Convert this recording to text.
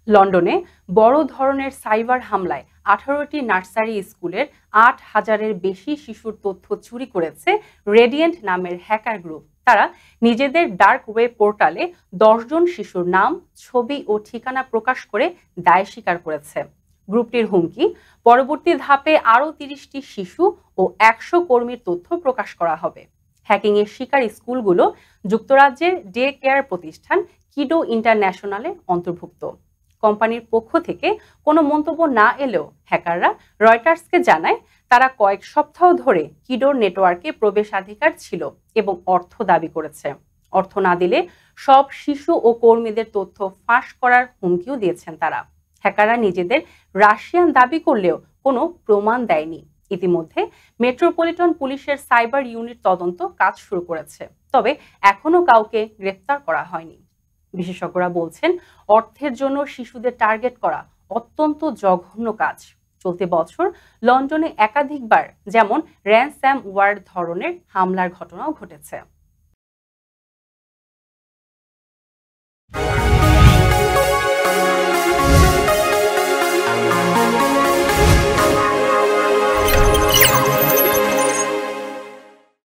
লন্ডনে বড় ধরনের সাইবার হামলায় 18টি নার্সারি স্কুলের 8,000-এর বেশি শিশুর তথ্য চুরি করেছে রেডিয়েন্ট নামের হ্যাকার গ্রুপ। তারা নিজেদের ডার্ক ওয়েব পোর্টালে 10 জন শিশুর নাম, ছবি ও ঠিকানা প্রকাশ করে দায় স্বীকার করেছে। গ্রুপটির হুমকি, পরবর্তী ধাপে আরও 30টি শিশু ও 100 কর্মীর তথ্য প্রকাশ করা হবে। হ্যাকিংয়ের শিকার স্কুলগুলো যুক্তরাজ্যের ডে কেয়ার প্রতিষ্ঠান কিডো ইন্টারন্যাশনালে অন্তর্ভুক্ত। কোম্পানির পক্ষ থেকে কোনো মন্তব্য না এলেও হ্যাকাররা রয়টার্সকে জানায় তারা কয়েক সপ্তাহ ধরে কিডোর নেটওয়ার্কে প্রবেশাধিকার ছিল এবং অর্থ দাবি করেছে। অর্থ না দিলে সব শিশু ও কর্মীদের তথ্য ফাঁস করার হুমকিও দিয়েছেন তারা। হ্যাকাররা নিজেদের রাশিয়ান দাবি করলেও কোনো প্রমাণ দেয়নি। ইতিমধ্যে মেট্রোপলিটন পুলিশের সাইবার ইউনিট তদন্ত কাজ শুরু করেছে, তবে এখনো কাউকে গ্রেফতার করা হয়নি। বিশেষজ্ঞরা বলছেন, অর্থের জন্য শিশুদের টার্গেট করা অত্যন্ত জঘন্য কাজ। চলতি বছর লন্ডনে একাধিকবার যেমন র্যানসাম ওয়্যার ধরনের হামলার ঘটনাও ঘটেছে।